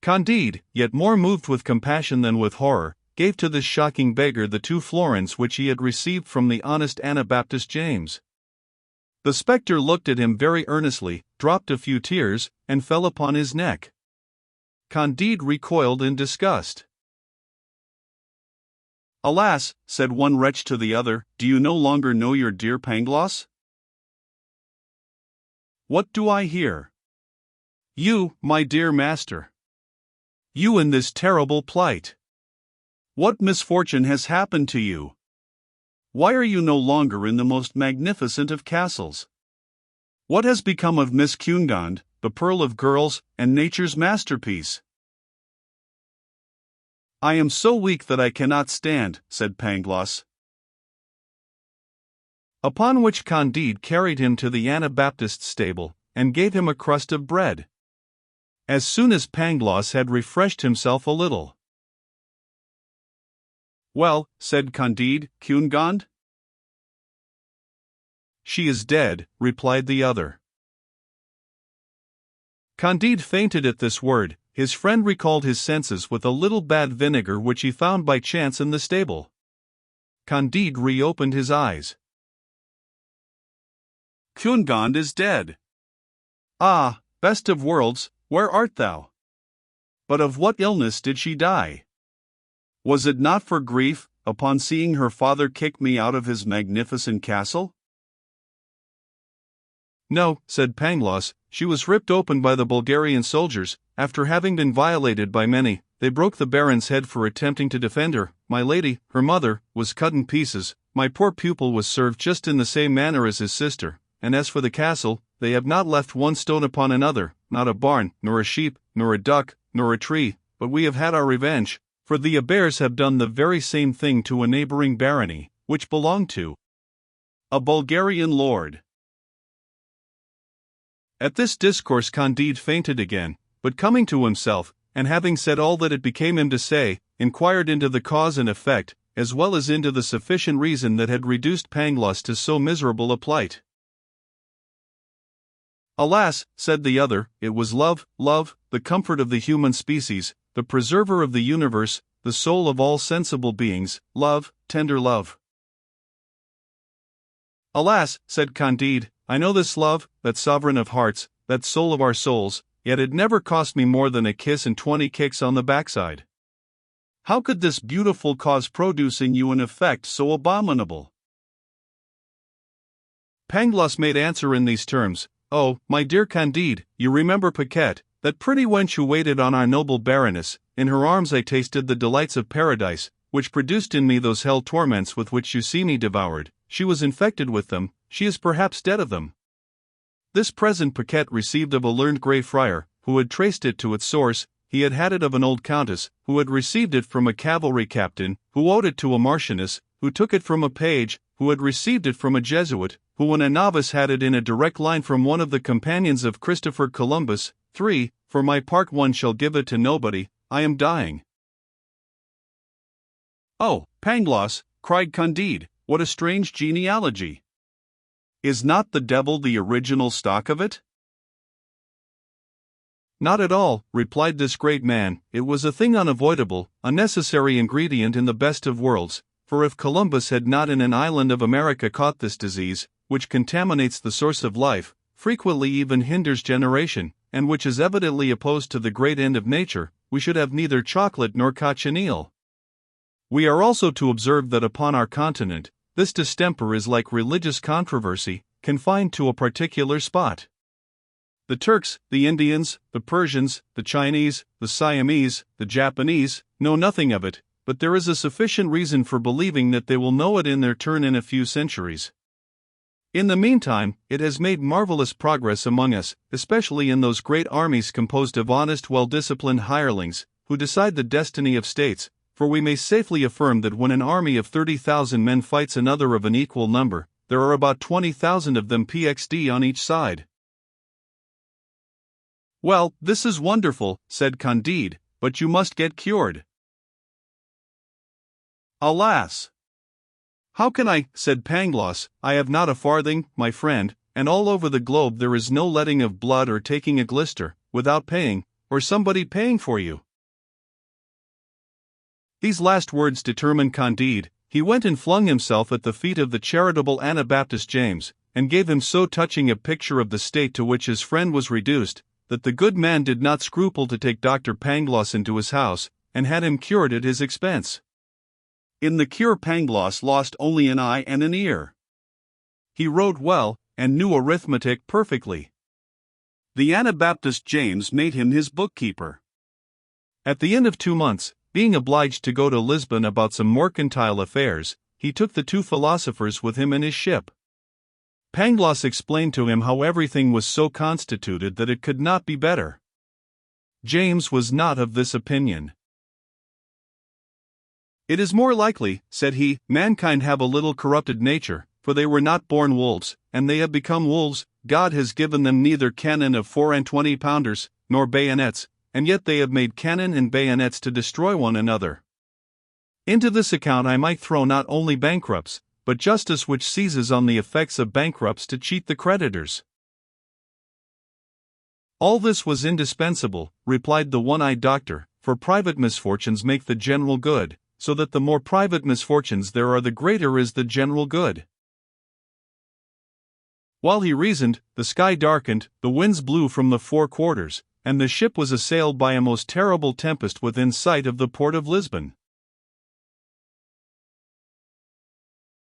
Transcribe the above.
Candide, yet more moved with compassion than with horror, gave to this shocking beggar the 2 florins which he had received from the honest Anabaptist James. The spectre looked at him very earnestly, dropped a few tears, and fell upon his neck. Candide recoiled in disgust. "Alas," said one wretch to the other, "do you no longer know your dear Pangloss?" "What do I hear? You, my dear master. You in this terrible plight. What misfortune has happened to you? Why are you no longer in the most magnificent of castles? What has become of Miss Cunegond, the pearl of girls, and nature's masterpiece?" "I am so weak that I cannot stand," said Pangloss. Upon which Candide carried him to the Anabaptist's stable, and gave him a crust of bread. As soon as Pangloss had refreshed himself a little. "Well," said Candide, "Cunegond?" "She is dead," replied the other. Candide fainted at this word. His friend recalled his senses with a little bad vinegar which he found by chance in the stable. Candide reopened his eyes. "Cunegond is dead. Ah, best of worlds, where art thou? But of what illness did she die? Was it not for grief, upon seeing her father kick me out of his magnificent castle?" "No," said Pangloss, "she was ripped open by the Bulgarian soldiers. After having been violated by many, they broke the Baron's head for attempting to defend her. My lady, her mother, was cut in pieces. My poor pupil was served just in the same manner as his sister. And as for the castle, they have not left one stone upon another, not a barn, nor a sheep, nor a duck, nor a tree, but we have had our revenge, for the Abers have done the very same thing to a neighboring barony, which belonged to a Bulgarian lord." At this discourse Candide fainted again, but coming to himself, and having said all that it became him to say, inquired into the cause and effect, as well as into the sufficient reason that had reduced Pangloss to so miserable a plight. "Alas," said the other, "it was love, the comfort of the human species, the preserver of the universe, the soul of all sensible beings, love, tender love." "Alas," said Candide, "I know this love, that sovereign of hearts, that soul of our souls, yet it never cost me more than a kiss and 20 kicks on the backside. How could this beautiful cause produce in you an effect so abominable?" Pangloss made answer in these terms: "Oh, my dear Candide, you remember Paquette, that pretty wench who waited on our noble Baroness. In her arms I tasted the delights of paradise, which produced in me those hell torments with which you see me devoured. She was infected with them, she is perhaps dead of them." This present Paquette received of a learned grey friar, who had traced it to its source. He had had it of an old countess, who had received it from a cavalry captain, who owed it to a marchioness, who took it from a page, who had received it from a Jesuit, who when a novice had it in a direct line from one of the companions of Christopher Columbus. 3. For my part one shall give it to nobody. I am dying." "Oh, Pangloss," cried Candide, "what a strange genealogy! Is not the devil the original stock of it?" "Not at all," replied this great man. "It was a thing unavoidable, a necessary ingredient in the best of worlds, for if Columbus had not in an island of America caught this disease, which contaminates the source of life, frequently even hinders generation, and which is evidently opposed to the great end of nature, we should have neither chocolate nor cochineal. We are also to observe that upon our continent, this distemper is like religious controversy, confined to a particular spot. The Turks, the Indians, the Persians, the Chinese, the Siamese, the Japanese, know nothing of it, but there is a sufficient reason for believing that they will know it in their turn in a few centuries. In the meantime, it has made marvelous progress among us, especially in those great armies composed of honest, well-disciplined hirelings, who decide the destiny of states, for we may safely affirm that when an army of 30,000 men fights another of an equal number, there are about 20,000 of them PXD on each side." "Well, this is wonderful," said Candide, "but you must get cured." "Alas! How can I?" said Pangloss. "I have not a farthing, my friend, and all over the globe there is no letting of blood or taking a glister, without paying, or somebody paying for you?" These last words determined Candide. He went and flung himself at the feet of the charitable Anabaptist James, and gave him so touching a picture of the state to which his friend was reduced, that the good man did not scruple to take Dr. Pangloss into his house, and had him cured at his expense. In the cure Pangloss lost only an eye and an ear. He wrote well, and knew arithmetic perfectly. The Anabaptist James made him his bookkeeper. At the end of 2 months, being obliged to go to Lisbon about some mercantile affairs, he took the 2 philosophers with him in his ship. Pangloss explained to him how everything was so constituted that it could not be better. James was not of this opinion. "It is more likely," said he, "mankind have a little corrupted nature, for they were not born wolves, and they have become wolves. God has given them neither cannon of 24-pounders, nor bayonets, and yet they have made cannon and bayonets to destroy one another. Into this account I might throw not only bankrupts, but justice which seizes on the effects of bankrupts to cheat the creditors." "All this was indispensable," replied the one-eyed doctor, "for private misfortunes make the general good, so that the more private misfortunes there are the greater is the general good." While he reasoned, the sky darkened, the winds blew from the 4 quarters, and the ship was assailed by a most terrible tempest within sight of the port of Lisbon.